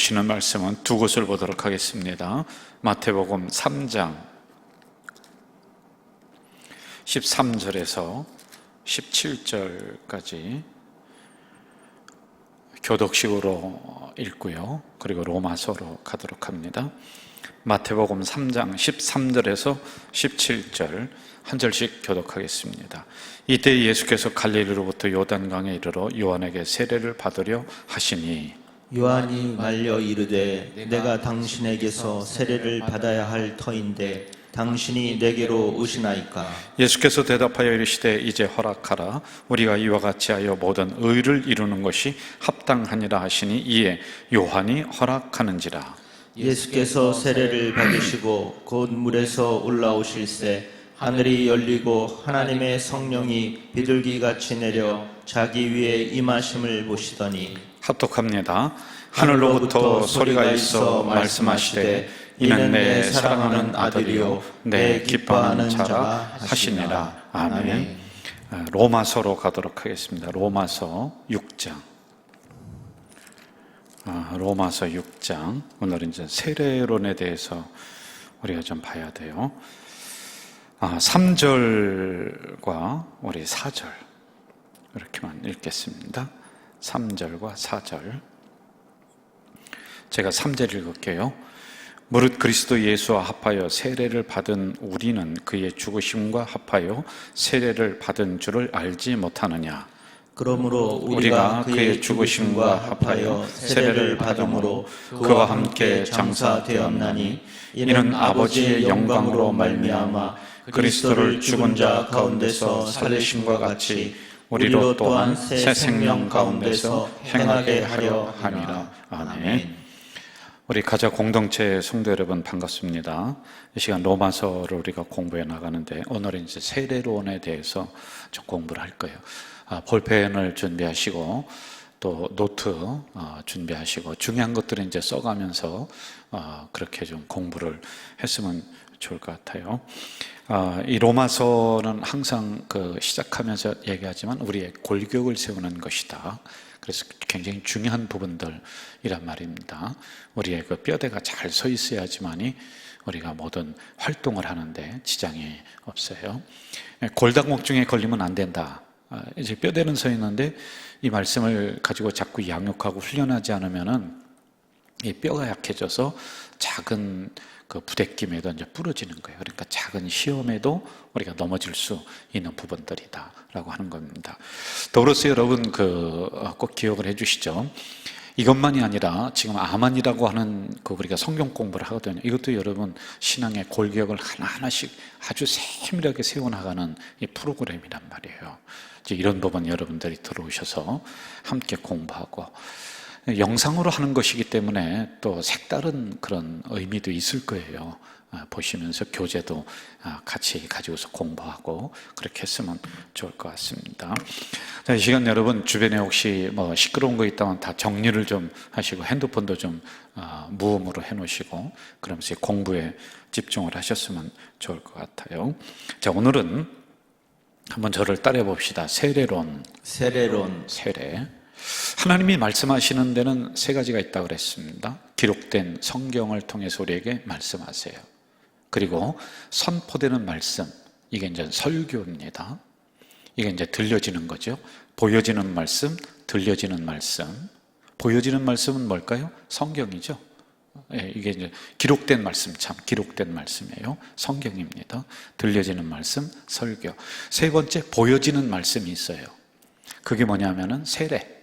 보시는 말씀은 두 곳을 보도록 하겠습니다. 마태복음 3장 13절에서 17절까지 교독식으로 읽고요. 그리고 로마서로 가도록 합니다. 마태복음 3장 13절에서 17절 한 절씩 교독하겠습니다. 이때 예수께서 갈릴리로부터 요단강에 이르러 요한에게 세례를 받으려 하시니 요한이 말려 이르되 내가 당신에게서 세례를 받아야 할 터인데 당신이 내게로 오시나이까. 예수께서 대답하여 이르시되 이제 허락하라. 우리가 이와 같이 하여 모든 의를 이루는 것이 합당하니라 하시니 이에 요한이 허락하는지라. 예수께서 세례를 받으시고 곧 물에서 올라오실새 하늘이 열리고 하나님의 성령이 비둘기같이 내려 자기 위에 임하심을 보시더니 합독합니다. 하늘로부터 소리가 있어 말씀하시되 이는 내 사랑하는 아들이요 내 기뻐하는 자라 하시니라. 아멘. 로마서로 가도록 하겠습니다. 로마서 6장. 로마서 6장. 오늘은 이제 세례론에 대해서 우리가 좀 봐야 돼요. 3절과 우리 4절 이렇게만 읽겠습니다. 3절과 4절. 제가 3절 읽을게요. 무릇 그리스도 예수와 합하여 세례를 받은 우리는 그의 죽으심과 합하여 세례를 받은 줄을 알지 못하느냐. 그러므로 우리가 그의 죽으심과 합하여 세례를 받음으로 그와 함께 장사되었나니 이는 아버지의 영광으로 말미암아 그리스도를 죽은 자 가운데서 살리심과 같이 우리로 또한 새 생명 가운데서 행하게 하려 함이라. 아멘. 우리 가자 공동체 성도 여러분 반갑습니다. 이 시간 로마서를 우리가 공부해 나가는데 오늘은 이제 세례론에 대해서 좀 공부를 할 거예요. 볼펜을 준비하시고 또 노트 준비하시고 중요한 것들은 이제 써가면서 그렇게 좀 공부를 했으면 좋을 것 같아요. 이 로마서는 항상 시작하면서 얘기하지만 우리의 골격을 세우는 것이다. 그래서 굉장히 중요한 부분들이란 말입니다. 우리의 그 뼈대가 잘 서 있어야지만이 우리가 모든 활동을 하는데 지장이 없어요. 골다공증에 걸리면 안 된다. 이제 뼈대는 서 있는데 이 말씀을 가지고 자꾸 양육하고 훈련하지 않으면은 이 뼈가 약해져서 작은 그 부대낌에도 이제 부러지는 거예요. 그러니까 작은 시험에도 우리가 넘어질 수 있는 부분들이다라고 하는 겁니다. 더불어서 여러분 꼭 기억을 해주시죠. 이것만이 아니라 지금 아만이라고 하는 우리가 성경 공부를 하거든요. 이것도 여러분 신앙의 골격을 하나하나씩 아주 세밀하게 세워나가는 이 프로그램이란 말이에요. 이제 이런 부분 여러분들이 들어오셔서 함께 공부하고 영상으로 하는 것이기 때문에 또 색다른 그런 의미도 있을 거예요. 보시면서 교재도 같이 가지고서 공부하고 그렇게 했으면 좋을 것 같습니다. 자, 이 시간 여러분 주변에 혹시 시끄러운 거 있다면 다 정리를 좀 하시고 핸드폰도 좀 무음으로 해놓으시고 그러면서 공부에 집중을 하셨으면 좋을 것 같아요. 자, 오늘은 한번 저를 따라해 봅시다. 세례. 하나님이 말씀하시는 데는 세 가지가 있다고 그랬습니다. 기록된 성경을 통해서 우리에게 말씀하세요. 그리고 선포되는 말씀, 이게 이제 설교입니다. 이게 이제 들려지는 거죠. 보여지는 말씀, 들려지는 말씀. 보여지는 말씀은 뭘까요? 성경이죠. 이게 이제 기록된 말씀, 기록된 말씀이에요. 성경입니다. 들려지는 말씀, 설교. 세 번째, 보여지는 말씀이 있어요. 그게 뭐냐면은 세례.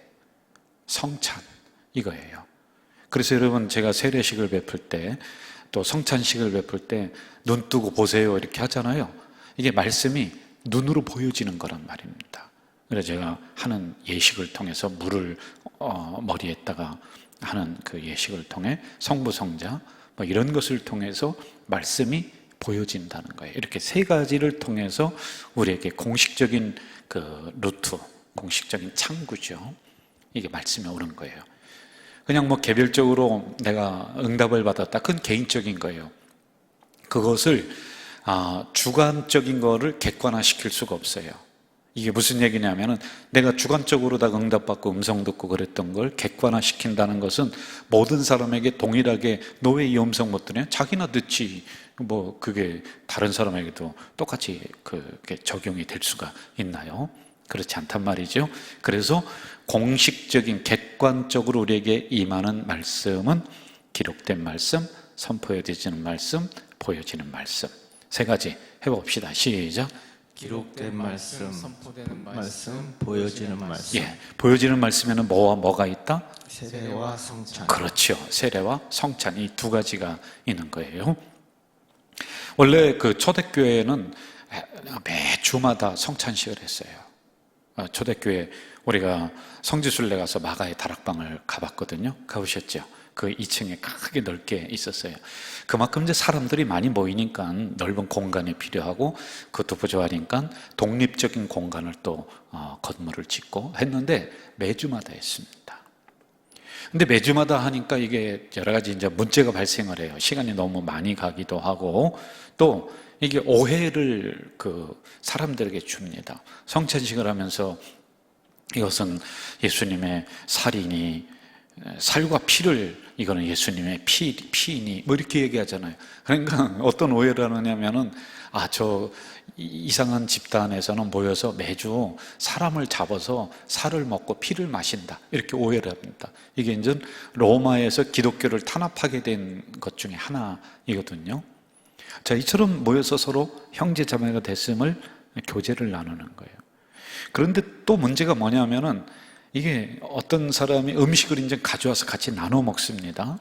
성찬 이거예요. 그래서 여러분 제가 세례식을 베풀 때 또 성찬식을 베풀 때 눈 뜨고 보세요 이렇게 하잖아요. 이게 말씀이 눈으로 보여지는 거란 말입니다. 그래서 제가 하는 예식을 통해서 물을 머리에다가 하는 그 예식을 통해 성부 성자 이런 것을 통해서 말씀이 보여진다는 거예요. 이렇게 세 가지를 통해서 우리에게 공식적인 루트, 공식적인 창구죠. 이게 말씀이 오는 거예요. 그냥 개별적으로 내가 응답을 받았다. 그건 개인적인 거예요. 그것을 주관적인 거를 객관화시킬 수가 없어요. 이게 무슨 얘기냐면은 내가 주관적으로 다 응답받고 음성 듣고 그랬던 걸 객관화시킨다는 것은 모든 사람에게 동일하게 너 왜 이 음성 못 듣냐? 자기나 듣지. 뭐 그게 다른 사람에게도 똑같이 그게 적용이 될 수가 있나요? 그렇지 않단 말이죠. 그래서 공식적인 객관적으로 우리에게 임하는 말씀은 기록된 말씀, 선포해지는 말씀, 보여지는 말씀. 세 가지 해봅시다. 시작. 기록된 말씀, 선포되는 말씀, 보여지는 말씀. 예, 보여지는 말씀에는 뭐와 뭐가 있다? 세례와 성찬. 그렇죠. 세례와 성찬, 이 두 가지가 있는 거예요. 원래 그 초대교회는 매 주마다 성찬식을 했어요. 초대교회 우리가 성지순례 가서 마가의 다락방을 가봤거든요. 가보셨죠? 그 2층에 크게 넓게 있었어요. 그만큼 이제 사람들이 많이 모이니까 넓은 공간이 필요하고 그것도 부족하니까 독립적인 공간을 또 건물을 짓고 했는데 매주마다 했습니다. 근데 매주마다 하니까 이게 여러 가지 이제 문제가 발생을 해요. 시간이 너무 많이 가기도 하고 또 이게 오해를 그 사람들에게 줍니다. 성찬식을 하면서 이것은 예수님의 살이니 살과 피를 이거는 예수님의 피이니 뭐 이렇게 얘기하잖아요. 그러니까 어떤 오해를 하느냐면은 저 이상한 집단에서는 모여서 매주 사람을 잡아서 살을 먹고 피를 마신다 이렇게 오해를 합니다. 이게 이제 로마에서 기독교를 탄압하게 된 것 중에 하나이거든요. 자, 이처럼 모여서 서로 형제 자매가 됐음을 교제를 나누는 거예요. 그런데 또 문제가 뭐냐면은 이게 어떤 사람이 음식을 이제 가져와서 같이 나눠 먹습니다.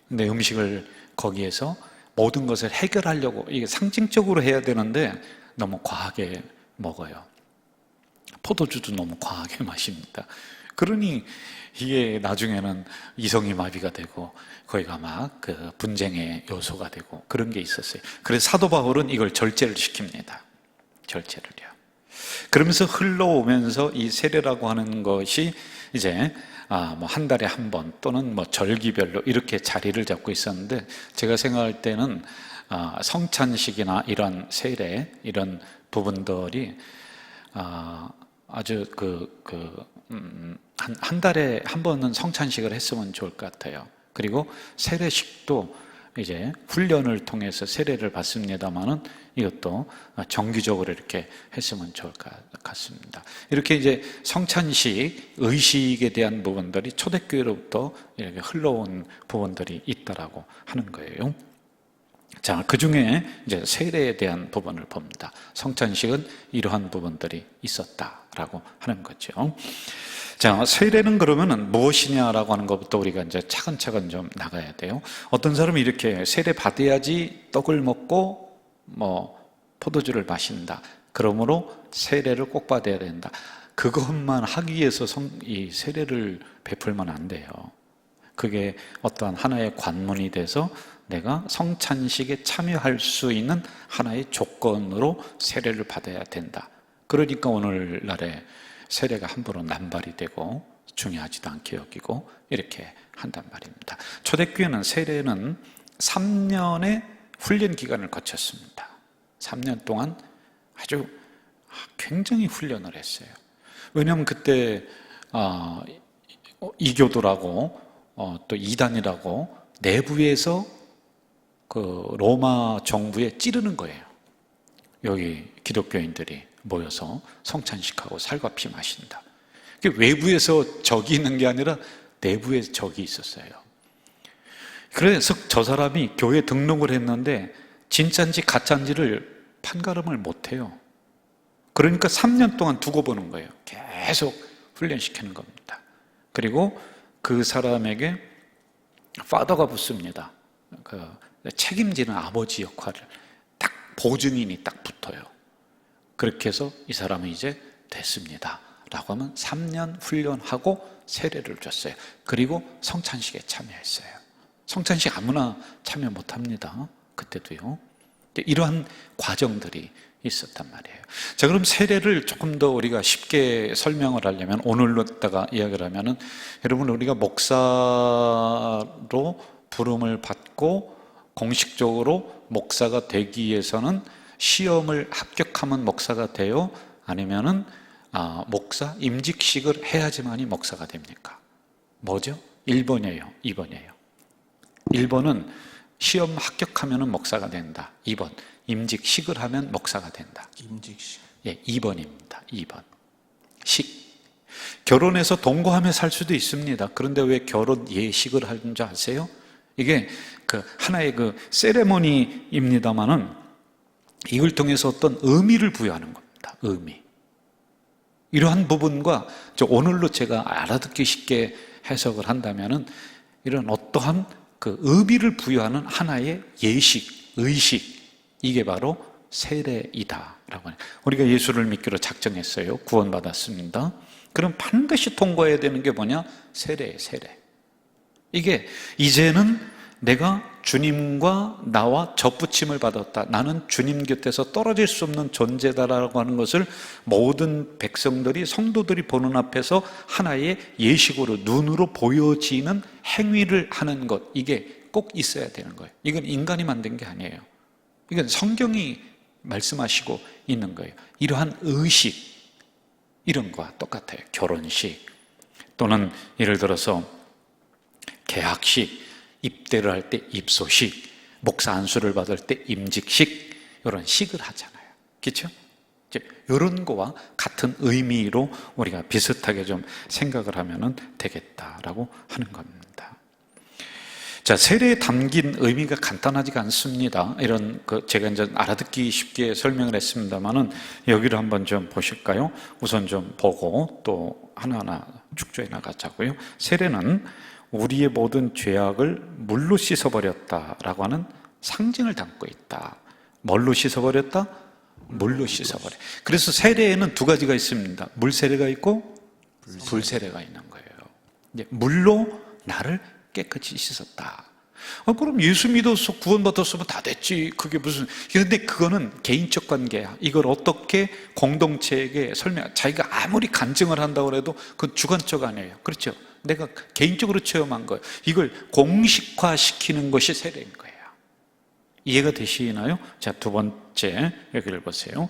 근데 음식을 거기에서 모든 것을 해결하려고 이게 상징적으로 해야 되는데 너무 과하게 먹어요. 포도주도 너무 과하게 마십니다. 그러니 이게 나중에는 이성이 마비가 되고 거기가 막 그 분쟁의 요소가 되고 그런 게 있었어요. 그래서 사도 바울은 이걸 절제를 시킵니다. 절제를요. 그러면서 흘러오면서 이 세례라고 하는 것이 이제 뭐 한 달에 한 번 또는 뭐 절기별로 이렇게 자리를 잡고 있었는데 제가 생각할 때는 성찬식이나 이런 세례 이런 부분들이 아주 한 달에 한 번은 성찬식을 했으면 좋을 것 같아요. 그리고 세례식도 이제 훈련을 통해서 세례를 받습니다만은 이것도 정기적으로 이렇게 했으면 좋을 것 같습니다. 이렇게 이제 성찬식, 의식에 대한 부분들이 초대교회로부터 이렇게 흘러온 부분들이 있다라고 하는 거예요. 자, 그 중에 이제 세례에 대한 부분을 봅니다. 성찬식은 이러한 부분들이 있었다라고 하는 거죠. 자, 세례는 그러면은 무엇이냐라고 하는 것부터 우리가 이제 차근차근 좀 나가야 돼요. 어떤 사람이 이렇게 세례 받아야지 떡을 먹고 뭐 포도주를 마신다. 그러므로 세례를 꼭 받아야 된다. 그것만 하기 위해서 이 세례를 베풀면 안 돼요. 그게 어떠한 하나의 관문이 돼서 내가 성찬식에 참여할 수 있는 하나의 조건으로 세례를 받아야 된다. 그러니까 오늘날에 세례가 함부로 남발이 되고 중요하지도 않게 여기고 이렇게 한단 말입니다. 초대교회는 세례는 3년의 훈련 기간을 거쳤습니다. 3년 동안 아주 굉장히 훈련을 했어요. 왜냐하면 그때 이교도라고 또 이단이라고 내부에서 그 로마 정부에 찌르는 거예요. 여기 기독교인들이 모여서 성찬식하고 살과 피 마신다. 외부에서 적이 있는 게 아니라 내부에 적이 있었어요. 그래서 저 사람이 교회 등록을 했는데 진짜인지 가짜인지를 판가름을 못해요. 그러니까 3년 동안 두고 보는 거예요. 계속 훈련시키는 겁니다. 그리고 그 사람에게 파더가 붙습니다. 책임지는 아버지 역할을 딱 보증인이 딱 붙어요. 그렇게 해서 이 사람은 이제 됐습니다 라고 하면 3년 훈련하고 세례를 줬어요. 그리고 성찬식에 참여했어요. 성찬식 아무나 참여 못합니다. 그때도요. 이러한 과정들이 있었단 말이에요. 자, 그럼 세례를 조금 더 우리가 쉽게 설명을 하려면 오늘로다가 이야기를 하면은 여러분 우리가 목사로 부름을 받고 공식적으로 목사가 되기 위해서는 시험을 합격하면 목사가 돼요? 아니면은 목사 임직식을 해야지만이 목사가 됩니까? 뭐죠? 1번이에요. 2번이에요. 1번은 시험 합격하면 목사가 된다. 2번 임직식을 하면 목사가 된다. 임직식. 예, 2번입니다. 2번. 식. 결혼해서 동거하며 살 수도 있습니다. 그런데 왜 결혼 예식을 하는 줄 아세요? 이게 하나의 세레모니입니다만은 이걸 통해서 어떤 의미를 부여하는 겁니다. 의미. 이러한 부분과 오늘로 제가 알아듣기 쉽게 해석을 한다면은 이런 어떠한 의미를 부여하는 하나의 예식, 의식, 이게 바로 세례이다라고 하는. 우리가 예수를 믿기로 작정했어요. 구원받았습니다. 그럼 반드시 통과해야 되는 게 뭐냐? 세례예요, 세례. 이게 이제는 내가 주님과 나와 접붙임을 받았다. 나는 주님 곁에서 떨어질 수 없는 존재다라고 하는 것을 모든 백성들이, 성도들이 보는 앞에서 하나의 예식으로, 눈으로 보여지는 행위를 하는 것, 이게 꼭 있어야 되는 거예요. 이건 인간이 만든 게 아니에요. 이건 성경이 말씀하시고 있는 거예요. 이러한 의식, 이런 거와 똑같아요. 결혼식 또는 예를 들어서 계약식, 입대를 할 때 입소식, 목사 안수를 받을 때 임직식, 이런 식을 하잖아요. 그렇죠? 이런 거와 같은 의미로 우리가 비슷하게 좀 생각을 하면 되겠다라고 하는 겁니다. 자, 세례에 담긴 의미가 간단하지가 않습니다. 이런 제가 이제 알아듣기 쉽게 설명을 했습니다만은 여기를 한번 좀 보실까요? 우선 좀 보고 또 하나하나 축조해 나가자고요. 세례는 우리의 모든 죄악을 물로 씻어버렸다라고 하는 상징을 담고 있다. 뭘로 씻어버렸다? 물로 씻어버려. 그래서 세례에는 두 가지가 있습니다. 물세례가 있고 불세례가 있는 거예요. 이제 물로 나를 깨끗이 씻었다. 그럼 예수 믿어서 구원받았으면 다 됐지. 그게 무슨. 그런데 그거는 개인적 관계야. 이걸 어떻게 공동체에게 자기가 아무리 간증을 한다고 해도 그건 주관적 아니에요. 그렇죠? 내가 개인적으로 체험한 거예요. 이걸 공식화시키는 것이 세례인 거예요. 이해가 되시나요? 자, 두 번째 여기를 보세요.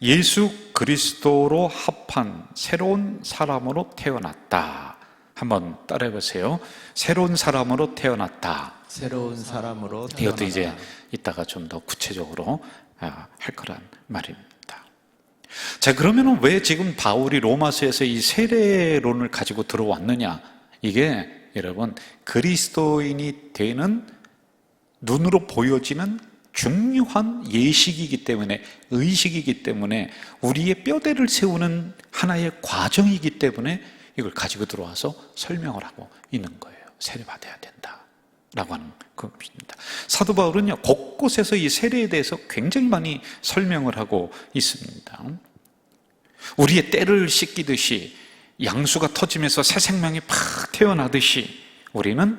예수 그리스도로 합한 새로운 사람으로 태어났다. 한번 따라해 보세요. 새로운 사람으로 태어났다. 새로운 사람으로 태어났다. 이것도 이제 이따가 좀 더 구체적으로 할 거란 말입니다. 자, 그러면 왜 지금 바울이 로마서에서 이 세례론을 가지고 들어왔느냐? 이게 여러분 그리스도인이 되는 눈으로 보여지는 중요한 예식이기 때문에, 의식이기 때문에, 우리의 뼈대를 세우는 하나의 과정이기 때문에 이걸 가지고 들어와서 설명을 하고 있는 거예요. 세례 받아야 된다라고 하는 겁니다. 사도 바울은요, 곳곳에서 이 세례에 대해서 굉장히 많이 설명을 하고 있습니다. 우리의 때를 씻기듯이, 양수가 터지면서 새 생명이 팍 태어나듯이 우리는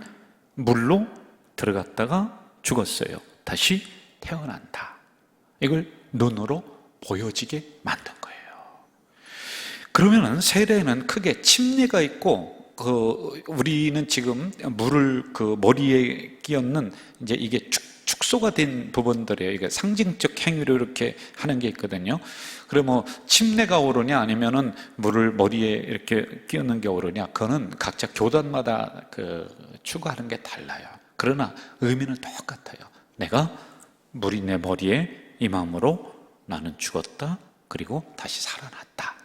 물로 들어갔다가 죽었어요. 다시 태어난다. 이걸 눈으로 보여지게 만든 거예요. 그러면은 세례는 크게 침례가 있고, 우리는 지금 물을 머리에 끼얹는 이제 이게 축소가 된 부분들이에요. 이게 상징적 행위로 이렇게 하는 게 있거든요. 그러면 침례가 오르냐 아니면은 물을 머리에 이렇게 끼얹는 게 오르냐, 그거는 각자 교단마다 추구하는 게 달라요. 그러나 의미는 똑같아요. 내가 물이 내 머리에 임함으로 나는 죽었다. 그리고 다시 살아났다.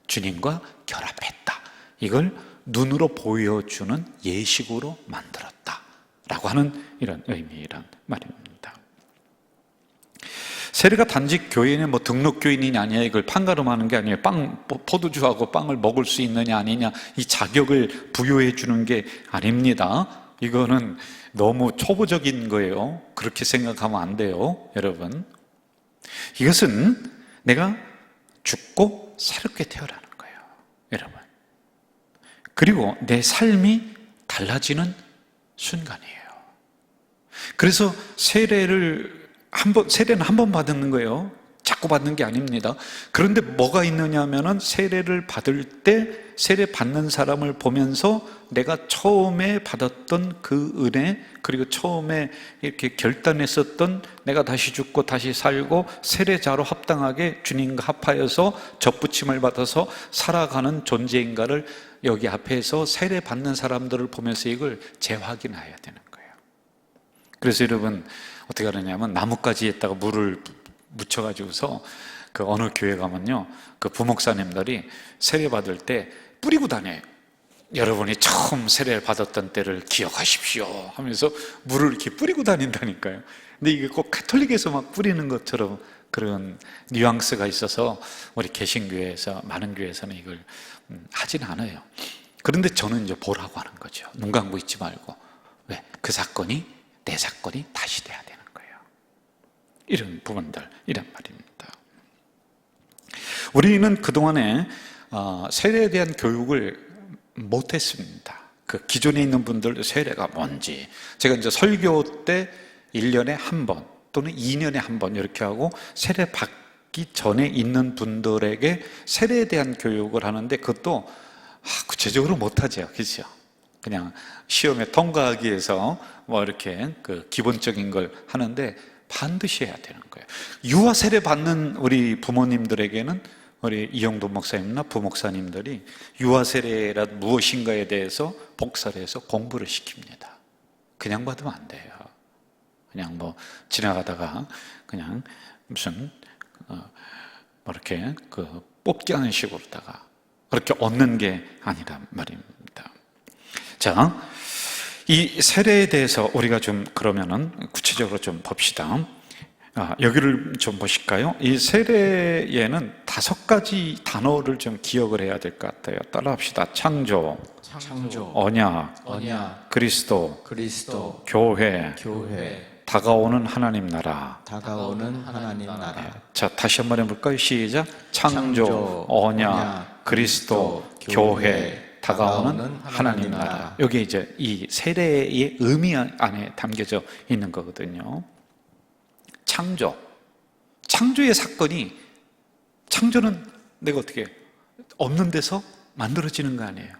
주님과 결합했다. 이걸 눈으로 보여주는 예식으로 만들었다 라고 하는 이런 의미란 말입니다. 세례가 단지 교인의 등록 교인이냐 아니냐 이걸 판가름하는 게 아니에요. 포도주하고 빵을 먹을 수 있느냐 아니냐 이 자격을 부여해 주는 게 아닙니다. 이거는 너무 초보적인 거예요. 그렇게 생각하면 안 돼요, 여러분. 이것은 내가 죽고 새롭게 태어나는 거예요, 여러분. 그리고 내 삶이 달라지는 순간이에요. 그래서 세례는 한 번 받는 거예요. 자꾸 받는 게 아닙니다. 그런데 뭐가 있느냐 하면은 세례를 받을 때 세례 받는 사람을 보면서 내가 처음에 받았던 그 은혜, 그리고 처음에 이렇게 결단했었던 내가 다시 죽고 다시 살고 세례자로 합당하게 주님과 합하여서 접붙임을 받아서 살아가는 존재인가를 여기 앞에서 세례 받는 사람들을 보면서 이걸 재확인해야 되는 거예요. 그래서 여러분 어떻게 하느냐면 나뭇가지에다가 물을 묻혀가지고서 그 어느 교회 가면요, 그 부목사님들이 세례 받을 때 뿌리고 다녀요. 여러분이 처음 세례를 받았던 때를 기억하십시오 하면서 물을 이렇게 뿌리고 다닌다니까요. 근데 이게 꼭 가톨릭에서 막 뿌리는 것처럼 그런 뉘앙스가 있어서 우리 개신교회에서 많은 교회에서는 이걸 하진 않아요. 그런데 저는 이제 보라고 하는 거죠. 눈 감고 있지 말고. 왜? 그 사건이 내 사건이 다시 돼야 되는 거예요. 이런 부분들, 이란 말입니다. 우리는 그동안에 세례에 대한 교육을 못했습니다. 그 기존에 있는 분들 세례가 뭔지, 제가 이제 설교 때 1년에 한 번 또는 2년에 한 번 이렇게 하고 세례 받기 전에 있는 분들에게 세례에 대한 교육을 하는데 그것도 구체적으로 못하죠. 그렇죠? 그냥 시험에 통과하기 위해서 뭐 이렇게 그 기본적인 걸 하는데 반드시 해야 되는 거예요. 유아 세례 받는 우리 부모님들에게는 우리 이영도 목사님이나 부목사님들이 유아 세례라 무엇인가에 대해서 복사를 해서 공부를 시킵니다. 그냥 받으면 안 돼요. 그냥 뭐 지나가다가 그냥 무슨 뭐 이렇게 그 뽑기 하는 식으로다가 그렇게 얻는 게 아니란 말입니다. 자, 이 세례에 대해서 우리가 좀 그러면은 구체적으로 좀 봅시다. 여기를 좀 보실까요? 이 세례에는 5가지 단어를 좀 기억을 해야 될 것 같아요. 따라합시다. 창조, 언약, 그리스도, 교회, 다가오는 하나님 나라. 자, 다시 한번 해볼까요? 시작. 창조, 언약, 그리스도, 교회, 다가오는 하나님 나라. 여기 이제 이 세례의 의미 안에 담겨져 있는 거거든요. 창조의 사건이, 창조는 내가 어떻게 없는 데서 만들어지는 거 아니에요.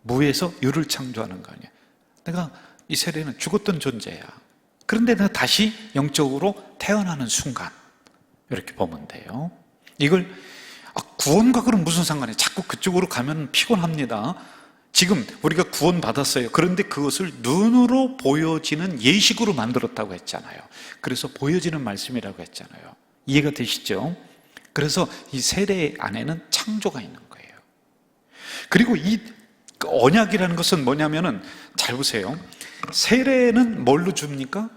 무에서 유를 창조하는 거 아니에요. 내가 이 세례는 죽었던 존재야. 그런데 내가 다시 영적으로 태어나는 순간, 이렇게 보면 돼요. 이걸 구원과 그럼 무슨 상관이에요? 자꾸 그쪽으로 가면 피곤합니다. 지금 우리가 구원 받았어요. 그런데 그것을 눈으로 보여지는 예식으로 만들었다고 했잖아요. 그래서 보여지는 말씀이라고 했잖아요. 이해가 되시죠? 그래서 이 세례 안에는 창조가 있는 거예요. 그리고 이 언약이라는 것은 뭐냐면은, 잘 보세요. 세례는 뭘로 줍니까?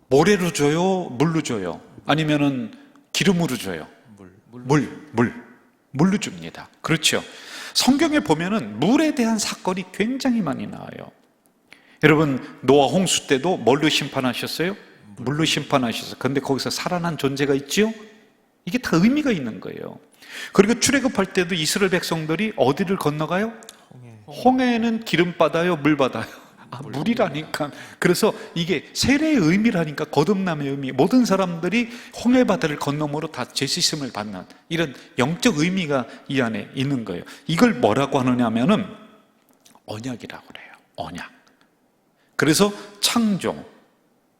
모래로 줘요? 물로 줘요? 아니면은 기름으로 줘요? 물로 줍니다. 그렇죠. 성경에 보면은 물에 대한 사건이 굉장히 많이 나와요. 여러분, 노아 홍수 때도 뭘로 심판하셨어요? 물로 심판하셨어요. 그런데 거기서 살아난 존재가 있지요? 이게 다 의미가 있는 거예요. 그리고 출애굽할 때도 이스라엘 백성들이 어디를 건너가요? 홍해는 기름 받아요? 물 받아요? 물이라니까. 그래서 이게 세례의 의미라니까, 거듭남의 의미. 모든 사람들이 홍해바다를 건너므로 다 죄-씻음을 받는 이런 영적 의미가 이 안에 있는 거예요. 이걸 뭐라고 하느냐면은 언약이라고 그래요. 언약. 그래서 창조,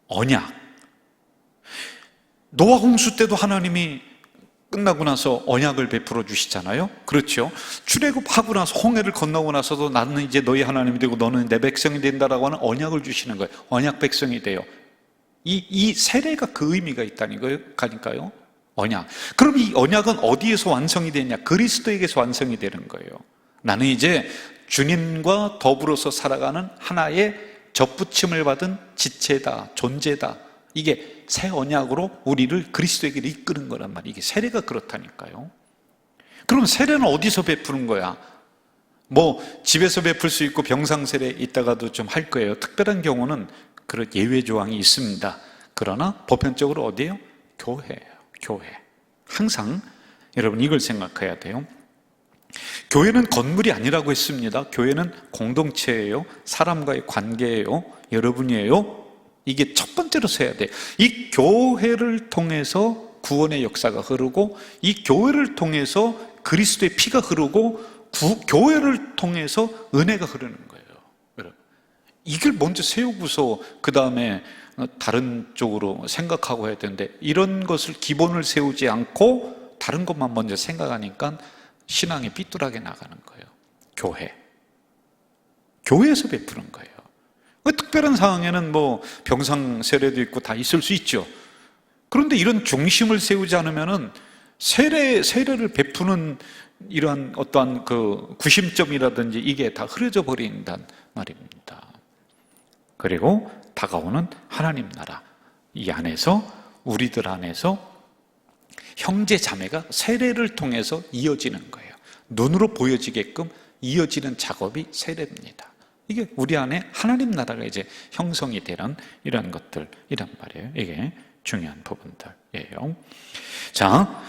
언약. 노아 홍수 때도 하나님이 끝나고 나서 언약을 베풀어 주시잖아요. 그렇죠. 출애굽하고 나서 홍해를 건너고 나서도 나는 이제 너희 하나님이 되고 너는 내 백성이 된다라고 하는 언약을 주시는 거예요. 언약 백성이 돼요. 이 세례가 그 의미가 있다는 거니까요. 언약. 그럼 이 언약은 어디에서 완성이 되냐? 그리스도에게서 완성이 되는 거예요. 나는 이제 주님과 더불어서 살아가는 하나의 접붙임을 받은 지체다, 존재다. 이게 새 언약으로 우리를 그리스도에게 이끄는 거란 말이에요. 이게 세례가 그렇다니까요. 그럼 세례는 어디서 베푸는 거야? 뭐 집에서 베풀 수 있고 병상세례 이따가도 좀 할 거예요. 특별한 경우는 그런 예외 조항이 있습니다. 그러나 보편적으로 어디예요? 교회예요. 교회. 항상 여러분 이걸 생각해야 돼요. 교회는 건물이 아니라고 했습니다. 교회는 공동체예요. 사람과의 관계예요. 여러분이에요. 이게 첫 번째로 서야 돼. 이 교회를 통해서 구원의 역사가 흐르고 이 교회를 통해서 그리스도의 피가 흐르고 교회를 통해서 은혜가 흐르는 거예요. 여러분, 이걸 먼저 세우고서 그 다음에 다른 쪽으로 생각하고 해야 되는데, 이런 것을 기본을 세우지 않고 다른 것만 먼저 생각하니까 신앙이 삐뚤하게 나가는 거예요. 교회에서 베푸는 거예요. 특별한 상황에는 뭐 병상 세례도 있고 다 있을 수 있죠. 그런데 이런 중심을 세우지 않으면은 세례를 베푸는 이러한 어떠한 그 구심점이라든지 이게 다 흐려져 버린단 말입니다. 그리고 다가오는 하나님 나라, 이 안에서, 우리들 안에서 형제 자매가 세례를 통해서 이어지는 거예요. 눈으로 보여지게끔 이어지는 작업이 세례입니다. 이게 우리 안에 하나님 나라가 이제 형성이 되는 이런 것들이란 말이에요. 이게 중요한 부분들이에요. 자,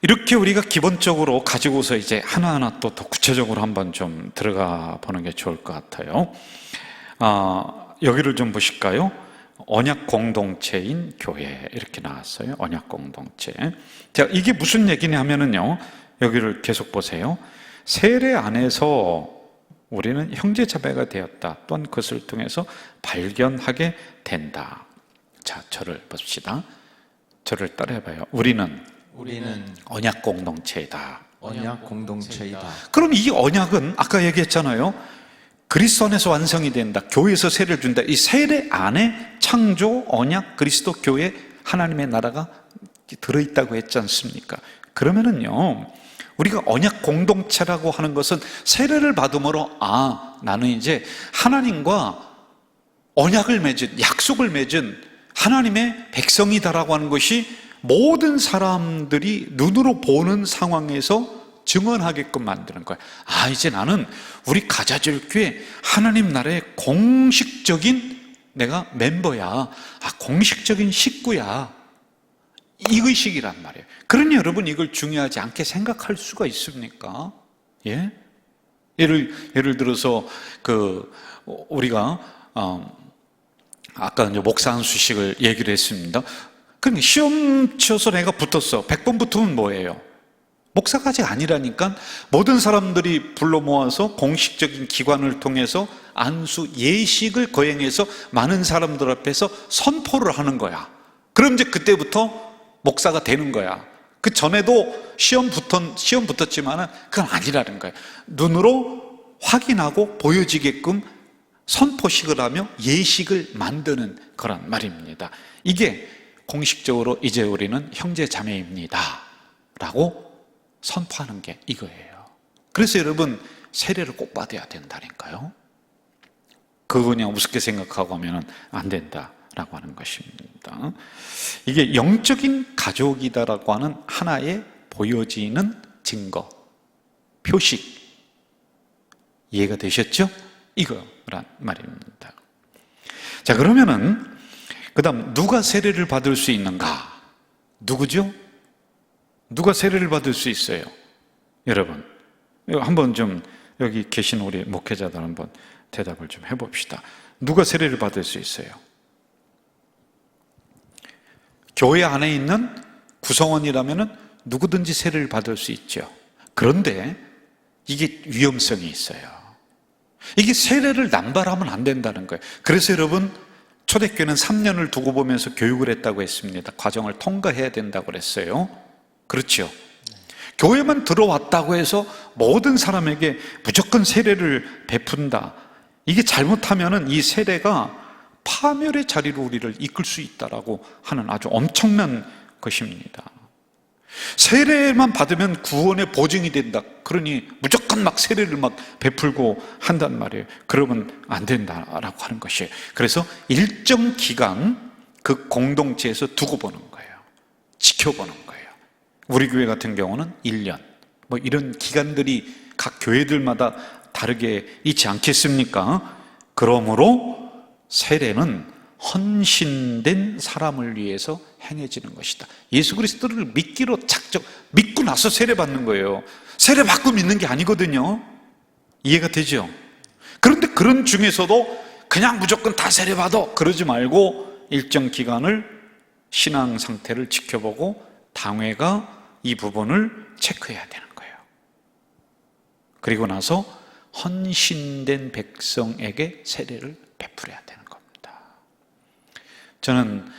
이렇게 우리가 기본적으로 가지고서 이제 하나하나 또 더 구체적으로 한번 좀 들어가 보는 게 좋을 것 같아요. 여기를 좀 보실까요? 언약 공동체인 교회, 이렇게 나왔어요. 언약 공동체. 자, 이게 무슨 얘기냐면요, 여기를 계속 보세요. 세례 안에서 우리는 형제 자매가 되었다, 또한 그것을 통해서 발견하게 된다. 자, 저를 봅시다. 저를 따라해봐요. 우리는 언약 공동체이다. 언약 공동체이다. 그럼 이 언약은 아까 얘기했잖아요. 그리스도 안에서 완성이 된다. 교회에서 세례를 준다. 이 세례 안에 창조, 언약, 그리스도, 교회, 하나님의 나라가 들어있다고 했지 않습니까? 그러면은요, 우리가 언약 공동체라고 하는 것은 세례를 받음으로 나는 이제 하나님과 언약을 맺은, 약속을 맺은 하나님의 백성이다라고 하는 것이 모든 사람들이 눈으로 보는 상황에서 증언하게끔 만드는 거예요. 이제 나는 우리 가자절교회 하나님 나라의 공식적인 내가 멤버야. 공식적인 식구야. 이 의식이란 말이에요. 그러니 여러분, 이걸 중요하지 않게 생각할 수가 있습니까? 예? 예를 들어서 우리가 아까 이제 목사 한수식을 얘기를 했습니다. 그러니까 시험 치어서 내가 붙었어. 100번 붙으면 뭐예요? 목사가 아직 아니라니까 모든 사람들이 불러 모아서 공식적인 기관을 통해서 안수 예식을 거행해서 많은 사람들 앞에서 선포를 하는 거야. 그럼 이제 그때부터 목사가 되는 거야. 그 전에도 시험 붙었지만은 그건 아니라는 거예요. 눈으로 확인하고 보여지게끔 선포식을 하며 예식을 만드는 거란 말입니다. 이게 공식적으로 이제 우리는 형제 자매입니다 라고 선포하는 게 이거예요. 그래서 여러분, 세례를 꼭 받아야 된다니까요. 그거 그냥 우습게 생각하고 하면 안 된다라고 하는 것입니다. 이게 영적인 가족이다라고 하는 하나의 보여지는 증거, 표식, 이해가 되셨죠? 이거란 말입니다. 자, 그러면은 그 다음, 누가 세례를 받을 수 있는가? 누구죠? 누가 세례를 받을 수 있어요? 여러분, 한번 좀 여기 계신 우리 목회자들 한번 대답을 좀 해봅시다. 누가 세례를 받을 수 있어요? 교회 안에 있는 구성원이라면 누구든지 세례를 받을 수 있죠. 그런데 이게 위험성이 있어요. 이게 세례를 남발하면 안 된다는 거예요. 그래서 여러분, 초대교회는 3년을 두고 보면서 교육을 했다고 했습니다. 과정을 통과해야 된다고 그랬어요. 그렇죠? 교회만 들어왔다고 해서 모든 사람에게 무조건 세례를 베푼다. 이게 잘못하면은 이 세례가 파멸의 자리로 우리를 이끌 수 있다라고 하는 아주 엄청난 것입니다. 세례만 받으면 구원의 보증이 된다. 그러니 무조건 막 세례를 막 베풀고 한단 말이에요. 그러면 안 된다라고 하는 것이에요. 그래서 일정 기간 그 공동체에서 두고 보는 거예요. 지켜보는 거예요. 우리 교회 같은 경우는 1년, 뭐 이런 기간들이 각 교회들마다 다르게 있지 않겠습니까? 그러므로 세례는 헌신된 사람을 위해서 행해지는 것이다. 예수 그리스도를 믿고 나서 세례 받는 거예요. 세례 받고 믿는 게 아니거든요. 이해가 되죠? 그런데 그런 중에서도 그냥 무조건 다 세례 받아 그러지 말고 일정 기간을 신앙 상태를 지켜보고 당회가 이 부분을 체크해야 되는 거예요. 그리고 나서 헌신된 백성에게 세례를 베풀어야 되는 겁니다. 저는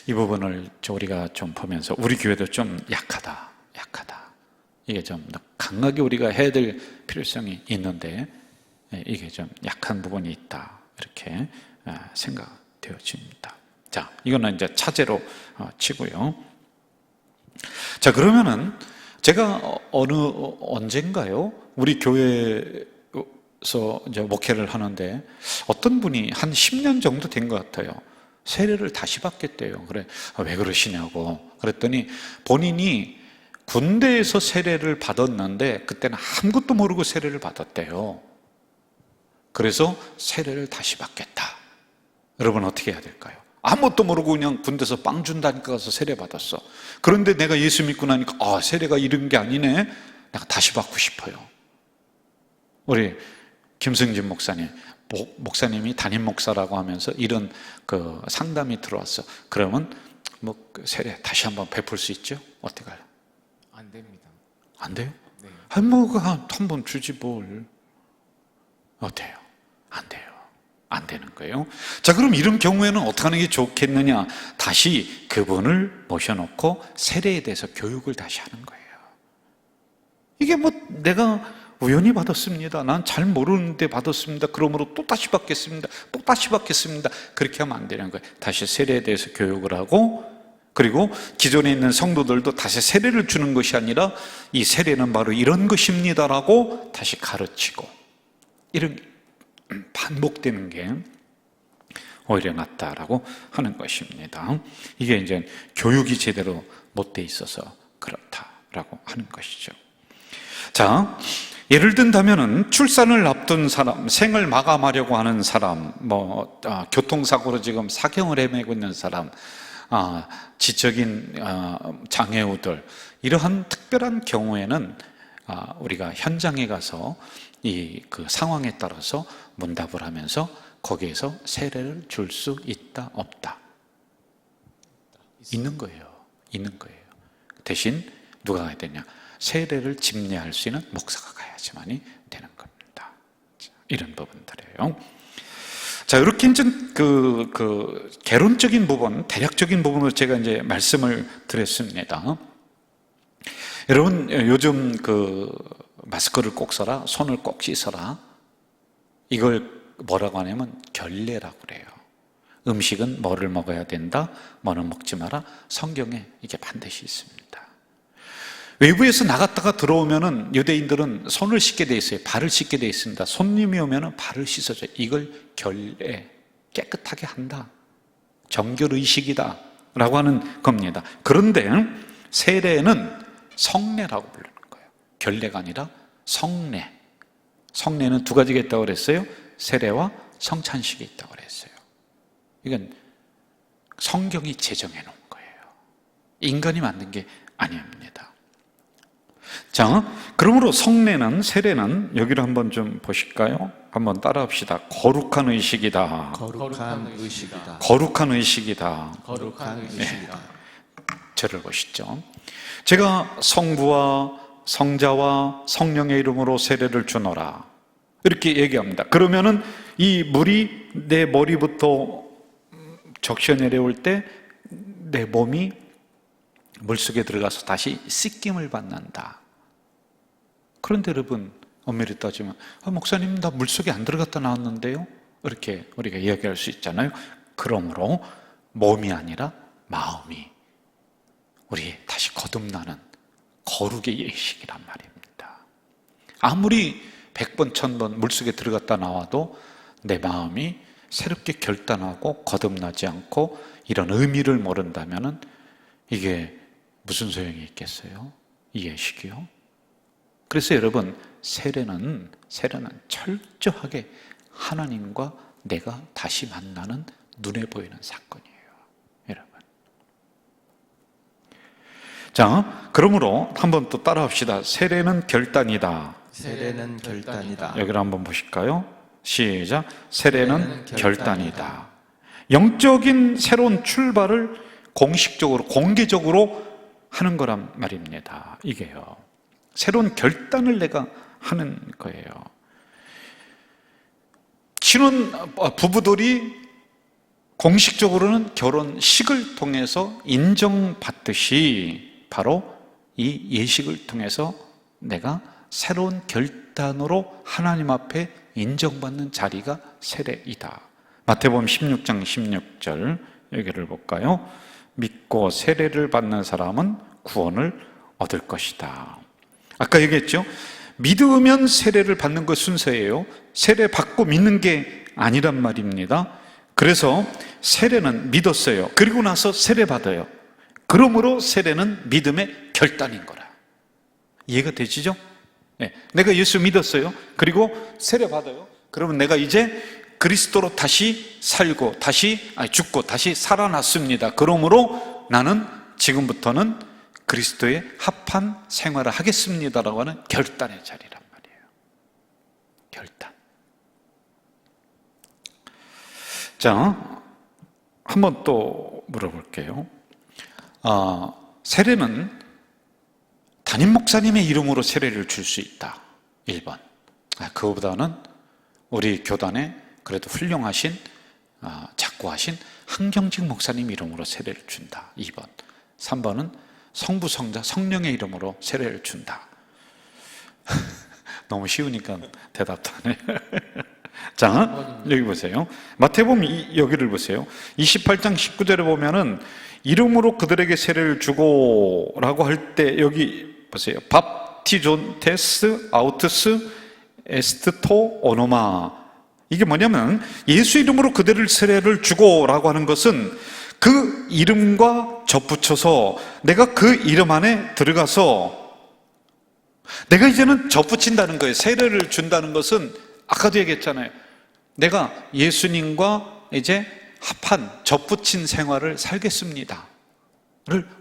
이 부분을 우리가 좀 보면서 우리 교회도 좀 약하다. 이게 좀 강하게 우리가 해야 될 필요성이 있는데 이게 좀 약한 부분이 있다. 이렇게 생각되어집니다. 자, 이거는 이제 차제로 치고요. 자, 그러면은 제가 언젠가요? 우리 교회에서 이제 목회를 하는데 어떤 분이 한 10년 정도 된 것 같아요. 세례를 다시 받겠대요. 그래, 왜 그러시냐고. 그랬더니 본인이 군대에서 세례를 받았는데 그때는 아무것도 모르고 세례를 받았대요. 그래서 세례를 다시 받겠다. 여러분 어떻게 해야 될까요? 아무것도 모르고 그냥 군대에서 빵 준다니까 가서 세례 받았어. 그런데 내가 예수 믿고 나니까 세례가 이런 게 아니네. 내가 다시 받고 싶어요. 우리 김승진 목사님, 목사님이 담임 목사라고 하면서 이런 그 상담이 들어왔어. 그러면 세례 다시 한번 베풀 수 있죠? 어떻게 할까요? 안 됩니다. 안 돼요? 네. 한 번 주지 뭘. 어때요? 안 돼요. 안 되는 거예요. 자, 그럼 이런 경우에는 어떻게 하는 게 좋겠느냐? 다시 그분을 모셔놓고 세례에 대해서 교육을 다시 하는 거예요. 이게 내가 우연히 받았습니다. 난 잘 모르는데 받았습니다. 그러므로 또 다시 받겠습니다. 또 다시 받겠습니다. 그렇게 하면 안 되는 거예요. 다시 세례에 대해서 교육을 하고, 그리고 기존에 있는 성도들도 다시 세례를 주는 것이 아니라 이 세례는 바로 이런 것입니다라고 다시 가르치고, 이런 반복되는 게 오히려 낫다라고 하는 것입니다. 이게 이제 교육이 제대로 못 돼 있어서 그렇다라고 하는 것이죠. 자, 예를 든다면은 출산을 앞둔 사람, 생을 마감하려고 하는 사람, 교통사고로 지금 사경을 헤매고 있는 사람, 지적인 장애우들, 이러한 특별한 경우에는 우리가 현장에 가서 그 상황에 따라서 문답을 하면서 거기에서 세례를 줄 수 있다, 없다? 있는 거예요. 대신 누가 가야 되냐? 세례를 집례할 수 있는 목사가 가야지만이 되는 겁니다. 이런 부분들이에요. 자, 이렇게 이제 그 개론적인 부분, 대략적인 부분으로 제가 이제 말씀을 드렸습니다. 여러분, 요즘 마스크를 꼭 써라, 손을 꼭 씻어라. 이걸 뭐라고 하냐면 결례라고 그래요. 음식은 뭐를 먹어야 된다, 뭐는 먹지 마라. 성경에 이게 반드시 있습니다. 외부에서 나갔다가 들어오면은 유대인들은 손을 씻게 돼 있어요. 발을 씻게 돼 있습니다. 손님이 오면은 발을 씻어줘요. 이걸 결례, 깨끗하게 한다, 정결의식이다 라고 하는 겁니다. 그런데 세례는 성례라고 부르는 거예요. 결례가 아니라 성례. 성례는 두 가지가 있다고 그랬어요. 세례와 성찬식이 있다고 그랬어요. 이건 성경이 제정해 놓은 거예요. 인간이 만든 게 아닙니다. 자, 그러므로 성례는, 세례는 여기를 한번 좀 보실까요? 한번 따라합시다. 거룩한 의식이다. 거룩한 의식이다. 거룩한 의식이다. 거룩한 의식이다. 저를 보시죠. 제가 성부와 성자와 성령의 이름으로 세례를 주노라, 이렇게 얘기합니다. 그러면은 이 물이 내 머리부터 적셔 내려올 때 내 몸이 물속에 들어가서 다시 씻김을 받는다. 그런데 여러분, 엄밀히 따지면 목사님, 나 물속에 안 들어갔다 나왔는데요? 이렇게 우리가 이야기할 수 있잖아요. 그러므로 몸이 아니라 마음이 우리 다시 거듭나는 거룩의 예식이란 말입니다. 아무리 100번 1000번 물속에 들어갔다 나와도 내 마음이 새롭게 결단하고 거듭나지 않고 이런 의미를 모른다면 이게 무슨 소용이 있겠어요? 이 예식이요. 그래서 여러분, 세례는 철저하게 하나님과 내가 다시 만나는 눈에 보이는 사건이에요, 여러분. 자, 그러므로 한번 또 따라합시다. 세례는 결단이다. 세례는 결단이다. 여기를 한번 보실까요? 시작. 세례는 결단이다. 영적인 새로운 출발을 공식적으로, 공개적으로 하는 거란 말입니다. 이게요. 새로운 결단을 내가 하는 거예요. 신혼 부부들이 공식적으로는 결혼식을 통해서 인정받듯이 바로 이 예식을 통해서 내가 새로운 결단으로 하나님 앞에 인정받는 자리가 세례이다. 마태복음 16장 16절 여기를 볼까요? 믿고 세례를 받는 사람은 구원을 얻을 것이다. 아까 얘기했죠? 믿으면 세례를 받는 것 순서예요. 세례 받고 믿는 게 아니란 말입니다. 그래서 세례는 믿었어요. 그리고 나서 세례 받아요. 그러므로 세례는 믿음의 결단인 거라. 이해가 되시죠? 네. 내가 예수 믿었어요. 그리고 세례 받아요. 그러면 내가 이제 그리스도로 다시 살고 죽고 다시 살아났습니다. 그러므로 나는 지금부터는 그리스도에 합한 생활을 하겠습니다라고 하는 결단의 자리란 말이에요. 결단. 자, 한번 또 물어볼게요. 세례는 담임 목사님의 이름으로 세례를 줄 수 있다. 1번. 그거보다는 우리 교단에 그래도 훌륭하신 작고하신 한경직 목사님 이름으로 세례를 준다. 2번. 3번은 성부, 성자, 성령의 이름으로 세례를 준다. 너무 쉬우니까 대답도 안 해. 자, 여기 보세요. 마태복음 여기를 보세요. 28장 19절에 보면은 이름으로 그들에게 세례를 주고 라고 할 때 여기 보세요. 밥티존테스 아우트스 에스트토 오노마. 이게 뭐냐면 예수 이름으로 그들을 세례를 주고 라고 하는 것은 그 이름과 접붙여서 내가 그 이름 안에 들어가서 내가 이제는 접붙인다는 거예요. 세례를 준다는 것은 아까도 얘기했잖아요. 내가 예수님과 이제 합한 접붙인 생활을 살겠습니다를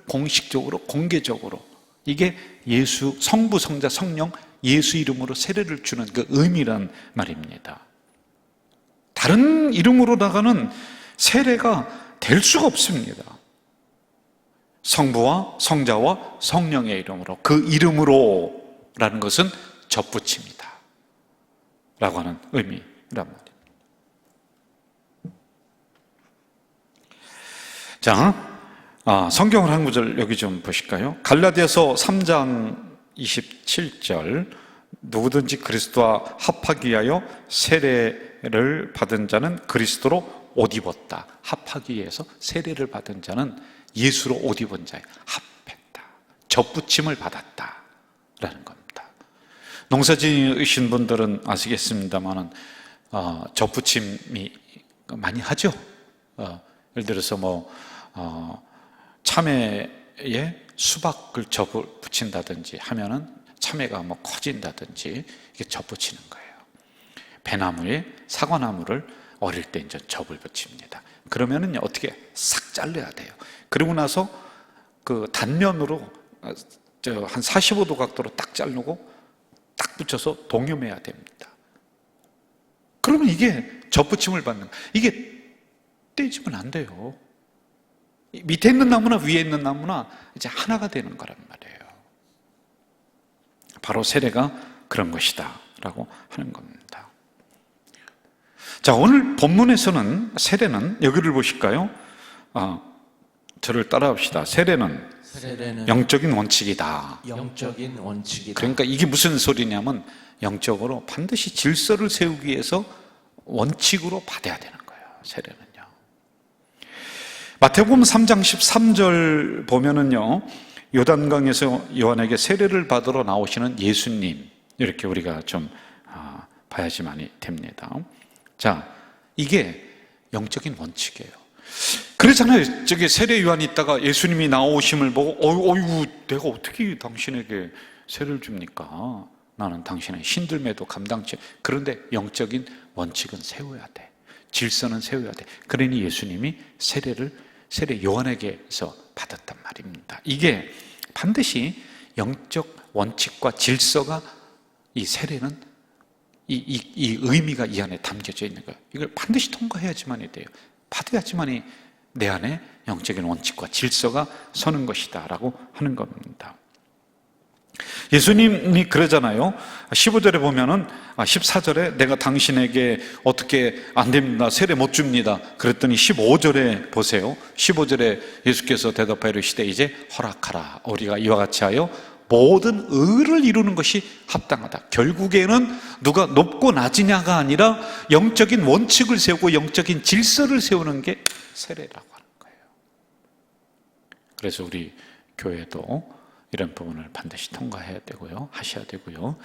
공식적으로 공개적으로 이게 예수 성부 성자 성령 예수 이름으로 세례를 주는 그 의미란 말입니다. 다른 이름으로다가는 세례가 될 수가 없습니다. 성부와 성자와 성령의 이름으로 그 이름으로라는 것은 접붙입니다 라고 하는 의미란 말입니다. 자, 성경을 한 구절 여기 좀 보실까요? 갈라디아서 3장 27절 누구든지 그리스도와 합하기 위하여 세례를 받은 자는 그리스도로 옷 입었다. 합하기 위해서 세례를 받은 자는 예수로 옷 입은 자에 합했다. 접붙임을 받았다 라는 겁니다. 농사 지으신 분들은 아시겠습니다만 접붙임이 많이 하죠. 예를 들어서 참외에 수박을 접붙인다든지 하면은 참외가 커진다든지 이게 접붙이는 거예요. 배나무에 사과나무를 어릴 때 이제 접을 붙입니다. 그러면은 어떻게 싹 잘라야 돼요. 그러고 나서 그 단면으로 한 45도 각도로 딱 자르고 딱 붙여서 동염해야 됩니다. 그러면 이게 접붙임을 받는 거예요. 이게 떼지면 안 돼요. 밑에 있는 나무나 위에 있는 나무나 이제 하나가 되는 거란 말이에요. 바로 세례가 그런 것이다 라고 하는 겁니다. 자, 오늘 본문에서는 세례는 여기를 보실까요? 저를 따라합시다. 세례는 영적인 원칙이다. 영적인 원칙이다. 그러니까 이게 무슨 소리냐면 영적으로 반드시 질서를 세우기 위해서 원칙으로 받아야 되는 거예요. 세례는요. 마태복음 3장 13절 보면은요, 요단강에서 요한에게 세례를 받으러 나오시는 예수님, 이렇게 우리가 좀 봐야지만이 됩니다. 자, 이게 영적인 원칙이에요. 그러잖아요. 저기 세례 요한이 있다가 예수님이 나오심을 보고 어이구 내가 어떻게 당신에게 세례를 줍니까? 나는 당신의 신들매도 감당치. 그런데 영적인 원칙은 세워야 돼. 질서는 세워야 돼. 그러니 예수님이 세례 요한에게서 받았단 말입니다. 이게 반드시 영적 원칙과 질서가 이 세례는 이 의미가 이 안에 담겨져 있는 거예요. 이걸 반드시 통과해야지만이 돼요. 받아야지만이 내 안에 영적인 원칙과 질서가 서는 것이다 라고 하는 겁니다. 예수님이 그러잖아요. 15절에 보면은 14절에 내가 당신에게 어떻게 안 됩니다, 세례 못 줍니다. 그랬더니 15절에 보세요. 15절에 예수께서 대답하여 이르시되 이제 허락하라. 우리가 이와 같이 하여 모든 의를 이루는 것이 합당하다. 결국에는 누가 높고 낮으냐가 아니라 영적인 원칙을 세우고 영적인 질서를 세우는 게 세례라고 하는 거예요. 그래서 우리 교회도 이런 부분을 반드시 통과해야 되고요, 하셔야 되고요.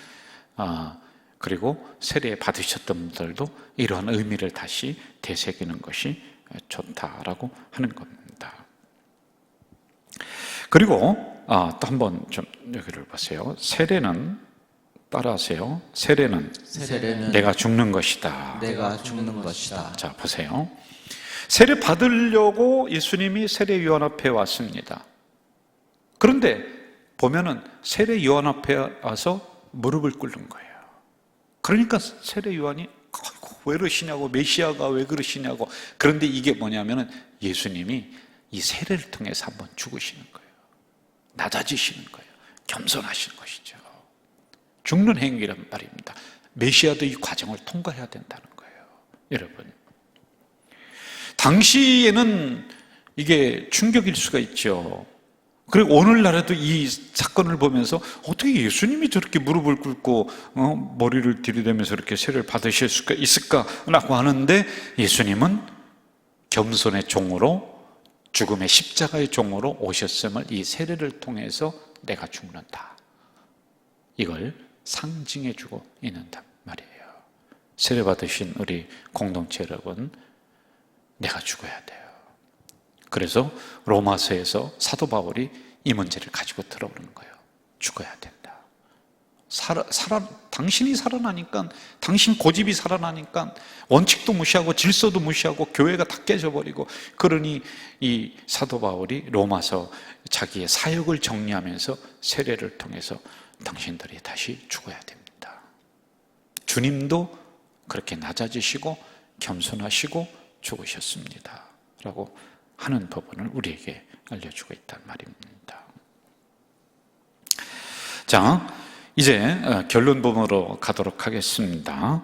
그리고 세례 받으셨던 분들도 이러한 의미를 다시 되새기는 것이 좋다라고 하는 겁니다. 그리고 또 한번 좀 여기를 보세요. 세례는 따라하세요. 세례는 내가 죽는 것이다. 내가 죽는 것이다. 자, 보세요. 세례 받으려고 예수님이 세례 요한 앞에 왔습니다. 그런데 보면은 세례 요한 앞에 와서 무릎을 꿇는 거예요. 그러니까 세례 요한이 왜 그러시냐고, 메시아가 왜 그러시냐고. 그런데 이게 뭐냐면은 예수님이 이 세례를 통해서 한번 죽으시는 거예요. 낮아지시는 거예요. 겸손하시는 것이죠. 죽는 행위란 말입니다. 메시아도 이 과정을 통과해야 된다는 거예요. 여러분, 당시에는 이게 충격일 수가 있죠. 그리고 오늘날에도 이 사건을 보면서 어떻게 예수님이 저렇게 무릎을 꿇고 머리를 들이대면서 이렇게 세례를 받으실 수가 있을까라고 하는데, 예수님은 겸손의 종으로, 죽음의 십자가의 종으로 오셨음을 이 세례를 통해서 내가 죽는다, 이걸 상징해 주고 있는단 말이에요. 세례 받으신 우리 공동체 여러분, 내가 죽어야 돼요. 그래서 로마서에서 사도 바울이 이 문제를 가지고 들어오는 거예요. 죽어야 된다. 당신이 살아나니까, 당신 고집이 살아나니까 원칙도 무시하고 질서도 무시하고 교회가 다 깨져버리고, 그러니 이 사도 바울이 로마서 자기의 사역을 정리하면서 세례를 통해서 당신들이 다시 죽어야 됩니다. 주님도 그렇게 낮아지시고 겸손하시고 죽으셨습니다 라고 하는 부분을 우리에게 알려주고 있단 말입니다. 자, 이제 결론 부분으로 가도록 하겠습니다.